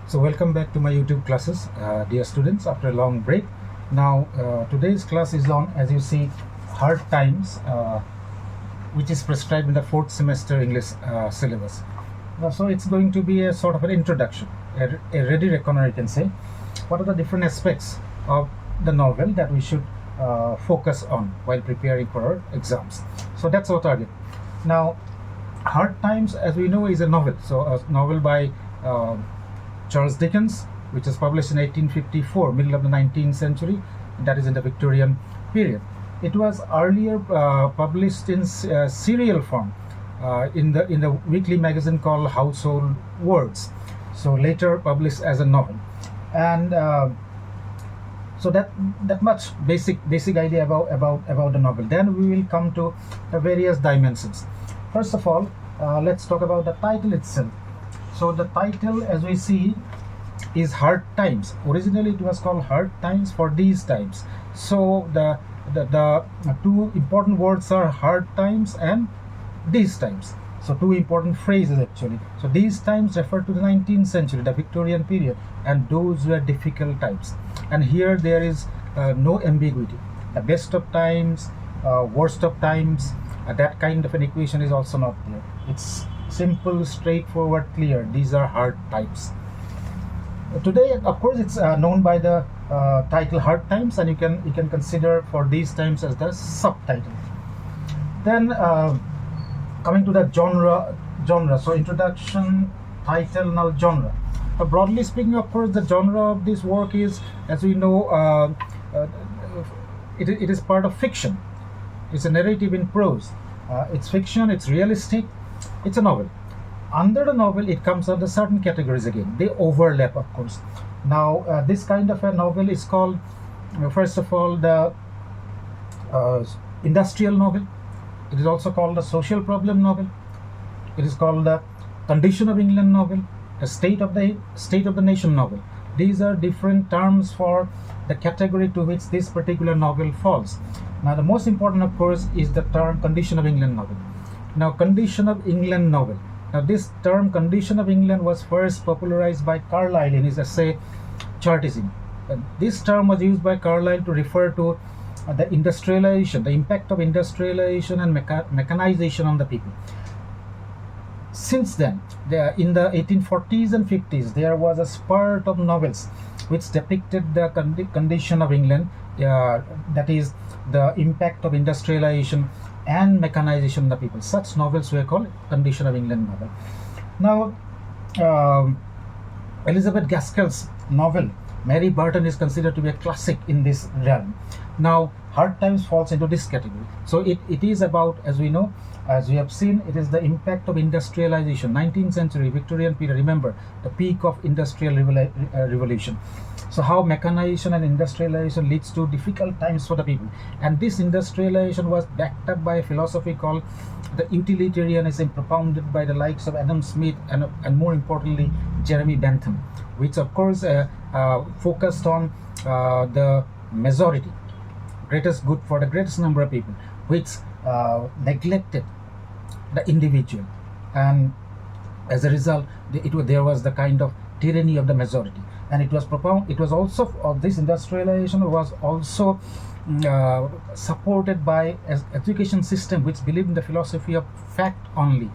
So welcome back to my YouTube classes, dear students, after a long break. Now today's class is on, as you see, hard times, which is prescribed in the fourth semester English syllabus. So it's going to be a sort of an introduction, a ready reckoner, you can say. What are the different aspects of the novel that we should focus on while preparing for our exams? So that's our target. Now, Hard Times, as we know, is a novel. So a novel by Charles Dickens, which was published in 1854, middle of the 19th century, that is in the Victorian period. It was earlier published in serial form in the weekly magazine called Household Words. So later published as a novel, and so that much basic idea about the novel. Then we will come to the various dimensions. First of all, let's talk about the title itself. So the title, as we see, is Hard Times. Originally it was called Hard Times for These Times. So the two important words are hard times and these times. So two important phrases actually. So these times refer to the 19th century, the Victorian period, and those were difficult times. And here there is no ambiguity. The best of times, worst of times, that kind of an equation is also not there. It's simple, straightforward, clear. These are hard times. Today, of course, it's known by the title Hard Times, and you can consider for these times as the subtitle. Then coming to the genre. So introduction, title, now genre. Broadly speaking, of course, the genre of this work is, as we know, it is part of fiction. It's a narrative in prose. It's fiction, it's realistic, it's a novel. Under the novel, it comes under certain categories again. They overlap, of course. Now, this kind of a novel is called, first of all, the industrial novel. It is also called the social problem novel. It is called the condition of England novel, the state of the nation novel. These are different terms for the category to which this particular novel falls. Now, the most important, of course, is the term condition of England novel. Now, condition of England novel. Now, this term condition of England was first popularized by Carlyle in his essay Chartism. This term was used by Carlyle to refer to the industrialization, the impact of industrialization and mechanization on the people. Since then, in the 1840s and 50s, there was a spurt of novels which depicted the condition of England, that is, the impact of industrialization and mechanization on the people. Such novels were called condition of England novel. Now, Elizabeth Gaskell's novel Mary Burton is considered to be a classic in this realm. Now, Hard Times falls into this category. So it is about, as we know, as we have seen, it is the impact of industrialization, 19th century, Victorian period. Remember, the peak of industrial revolution. So how mechanization and industrialization leads to difficult times for the people. And this industrialization was backed up by a philosophy called the utilitarianism, propounded by the likes of Adam Smith and more importantly, Jeremy Bentham, which of course focused on the majority, greatest good for the greatest number of people, which neglected the individual, and as a result, there was the kind of tyranny of the majority. And it was also this industrialization was also supported by an education system which believed in the philosophy of fact only,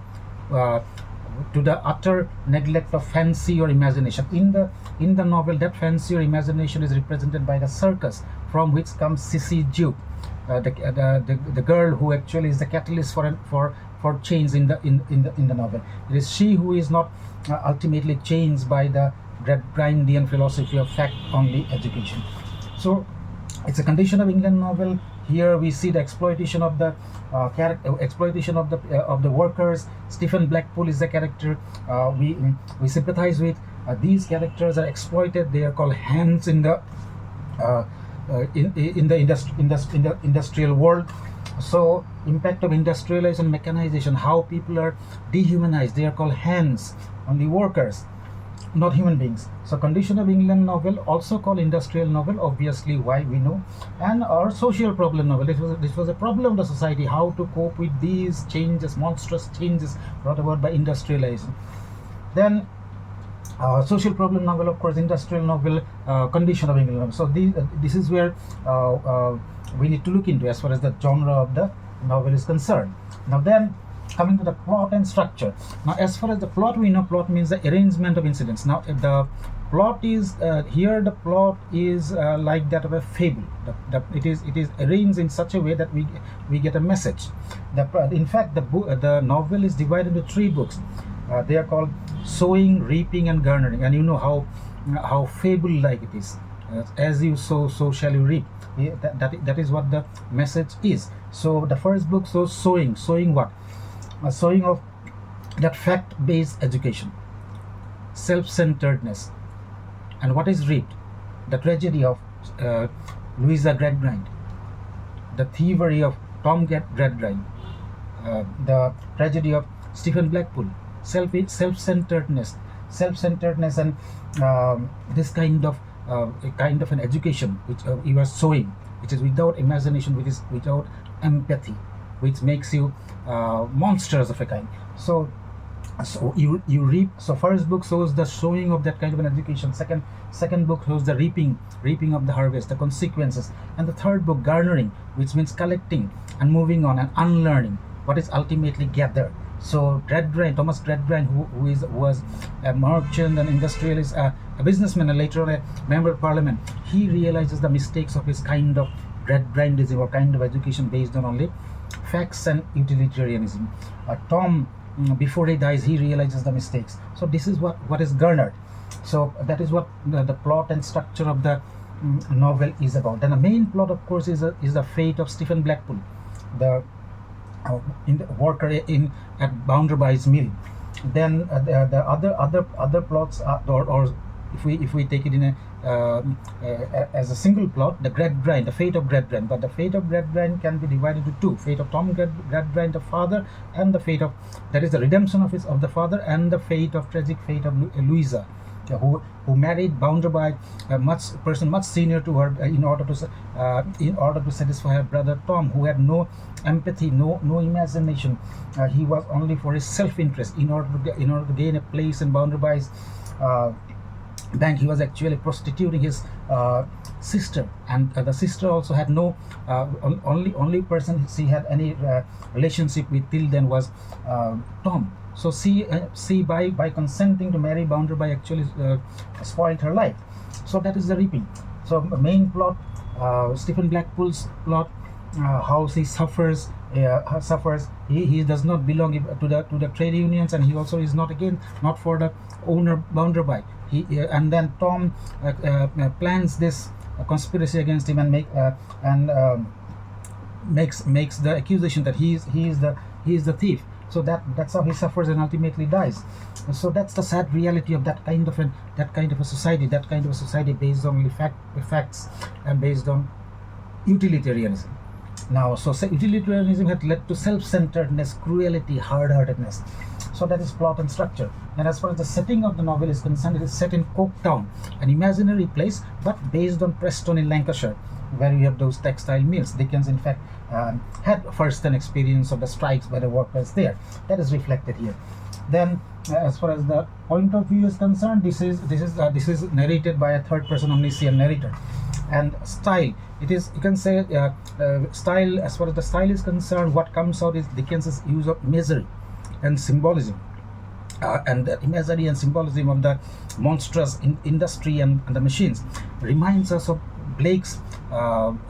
to the utter neglect of fancy or imagination. In the novel, that fancy or imagination is represented by the circus, from which comes Sissy Jupe, the girl who actually is the catalyst for change in the novel. It is she who is not ultimately changed by the Grandian philosophy of fact only education. So it's a condition of England novel. Here we see the exploitation of the of the workers. Stephen Blackpool is the character we sympathize with. These characters are exploited. They are called hands in the industrial world. So impact of industrialization, mechanization, how people are dehumanized. They are called hands, only workers, not human beings. So condition of England novel, also called industrial novel, obviously, why we know, and our social problem novel. This was a problem of the society, how to cope with these changes, monstrous changes brought about by industrialization. Then Social problem novel, of course, industrial novel, condition of England. So this is where we need to look into as far as the genre of the novel is concerned. Now then, coming to the plot and structure. Now as far as the plot, we know plot means the arrangement of incidents. Now the plot is here, the plot is like that of a fable. It is arranged in such a way that we get a message. In fact, the novel is divided into 3 books. They are called sowing, reaping, and garnering. And you know how fable like it is. As you sow, so shall you reap. That is what the message is. So the first book shows sowing what? Sowing of that fact-based education, self-centeredness. And what is reaped? The tragedy of Louisa Gradgrind, the thievery of Tom Gradgrind, the tragedy of Stephen Blackpool, self-centeredness, and this kind of an education which you are sowing, which is without imagination, which is without empathy, which makes you monsters of a kind. So you reap. So first book shows the sowing of that kind of an education. Second book shows the reaping of the harvest, the consequences. And the third book, garnering, which means collecting and moving on and unlearning what is ultimately gathered. So Thomas Gradgrind, who was a merchant and industrialist, a businessman, and later on a member of parliament, he realizes the mistakes of his kind of Gradgrindism, or kind of education based on only facts and utilitarianism. Tom, before he dies, he realizes the mistakes. So this is what is garnered. So that is what the plot and structure of the novel is about. Then the main plot, of course, is the fate of Stephen Blackpool, the worker at Bounderby's mill. Then the other plots are, or if we take it in as a single plot, the fate of Gradgrind. But the fate of Gradgrind can be divided into 2: fate of Tom Gradgrind, the father, and the fate of, that is the redemption of the father, and the tragic fate of Louisa, who married Bounderby, a person much senior to her, in order to satisfy her brother Tom, who had no empathy, no imagination. He was only for his self-interest. In order to gain a place in Bounderby's bank, he was actually prostituting his sister, and the sister also had no only person she had any relationship with till then was Tom. So she by consenting to marry Bounderby actually spoiled her life. So that is the reaping. So main plot, Stephen Blackpool's plot, how he suffers. He does not belong to the trade unions, and he also is not for the owner Bounderby. And then Tom plans this conspiracy against him and makes the accusation that he is the thief. So that's how he suffers and ultimately dies. So that's the sad reality of that kind of a society based on facts and based on utilitarianism. Now, so utilitarianism had led to self-centeredness, cruelty, hard-heartedness. So that is plot and structure. And as far as the setting of the novel is concerned, it is set in Coketown, an imaginary place, but based on Preston in Lancashire, where you have those textile mills. Dickens, in fact, had first-hand experience of the strikes by the workers there. That is reflected here. Then, as far as the point of view is concerned, this is narrated by a third-person omniscient narrator. And style, it is, you can say, style. As far as the style is concerned, what comes out is Dickens's use of imagery and symbolism, and the imagery and symbolism of the monstrous industry and the machines reminds us of Blake's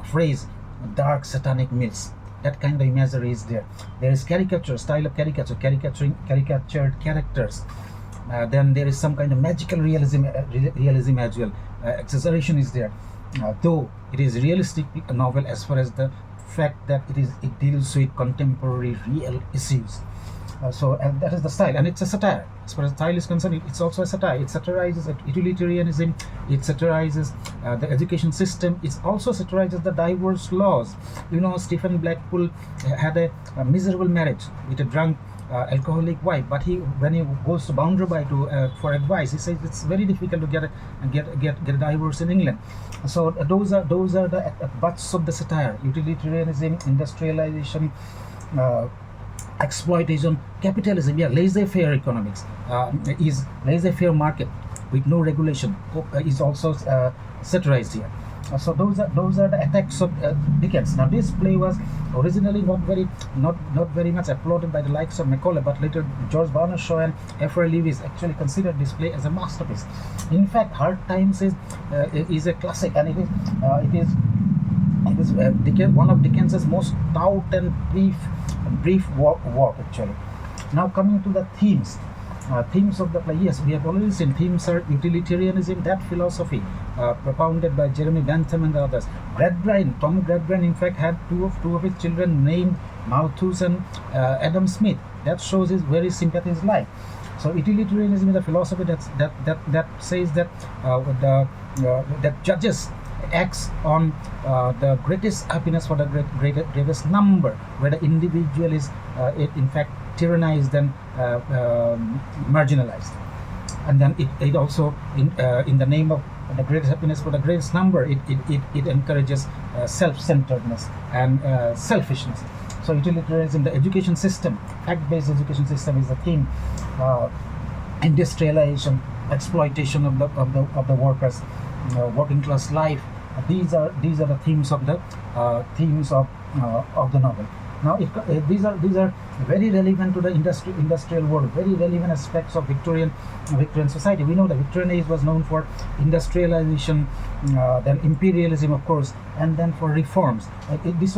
phrase, dark satanic mills. That kind of imagery is there. There is caricature, style of caricatured characters. Then there is some kind of magical realism as well. Exaggeration is there, though it is realistic novel as far as the fact that it deals with contemporary real issues. So that is the style, and it's a satire. As far as style is concerned, it's also a satire. It satirizes utilitarianism, it satirizes the education system, it also satirizes the divorce laws. Stephen Blackpool had a miserable marriage with a drunk alcoholic wife, but when he goes to Bounderby for advice, he says it's very difficult to get a divorce in England. So those are the butts of the satire: utilitarianism, industrialization, exploitation, capitalism, laissez-faire economics, is laissez-faire market. with no regulation is also satirized here. So those are the attacks of Dickens. Now this play was originally not very much applauded by the likes of Macaulay, but later George Bernard Shaw and F.R. Lewis actually considered this play as a masterpiece. In fact, Hard Times is a classic, and it is one of Dickens's most stout and brief work actually. Now coming to the themes. Themes of the play. Yes, we have already seen themes are utilitarianism, that philosophy propounded by Jeremy Bentham and the others. Tom Gradgrind, in fact, had two of his children named Malthus and Adam Smith. That shows where his sympathies lie. So utilitarianism is a philosophy that says that that judges acts on the greatest happiness for the greatest number, where the individual is in fact tyrannized and marginalized. And then it also in the name of the greatest happiness for the greatest number, it encourages self-centeredness and selfishness. So utilitarianism, the education system, fact-based education system, is the theme. Industrialization, exploitation of the workers, working class life. These are the themes of the novel. Now, these are very relevant to the industrial world, very relevant aspects of Victorian society. We know the Victorian age was known for industrialization, then imperialism, of course, and then for reforms. This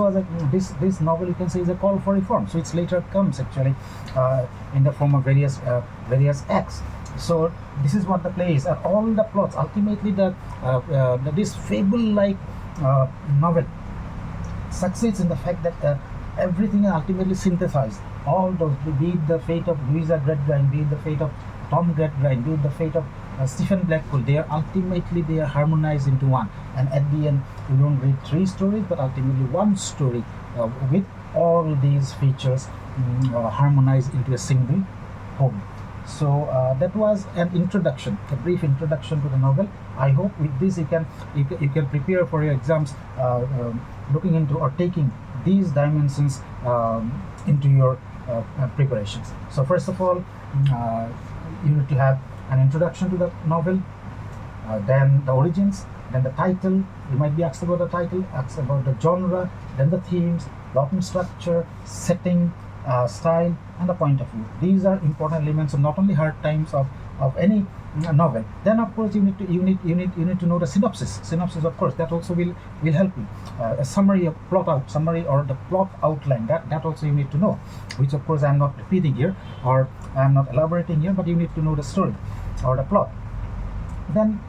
novel, you can say, is a call for reforms, which later comes actually in the form of various acts. So this is what the play is. All the plots, ultimately, this fable-like novel succeeds in the fact that everything is ultimately synthesized. All those, be it the fate of Louisa Gradgrind, be it the fate of Tom Gradgrind, be it the fate of Stephen Blackpool, they are harmonized into one. And at the end, we don't read three stories, but ultimately one story with all these features harmonized into a single whole. So that was an introduction, a brief introduction to the novel. I hope with this you can prepare for your exams, looking into or taking these dimensions into your preparations. So first of all, you need to have an introduction to the novel, then the origins, then the title. You might be asked about the title, asked about the genre, then the themes, plot and structure, setting, style, and the point of view. These are important elements of not only Hard Times of any novel. Then of course you need to know the synopsis, of course. That also will help you. A summary of summary or the plot outline, that also you need to know, which of course I am not repeating here or I am not elaborating here, but you need to know the story or the plot. Then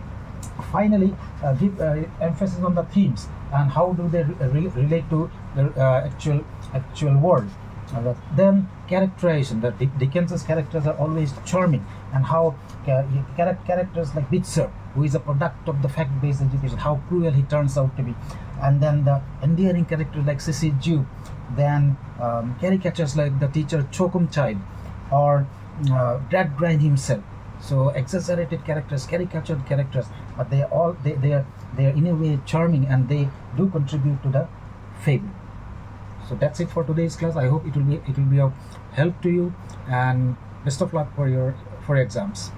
finally give emphasis on the themes and how do they relate to the actual world. Then characterization, that Dickens's characters are always charming, and how characters like Bitzer, who is a product of the fact-based education, how cruel he turns out to be. And then the endearing characters like Cissy Jupe, then caricatures like the teacher Choakumchild or Gradgrind himself. So exaggerated characters, caricatured characters, but they are in a way charming, and they do contribute to the fable. So that's it for today's class. I hope it will be of help to you, and best of luck for your exams.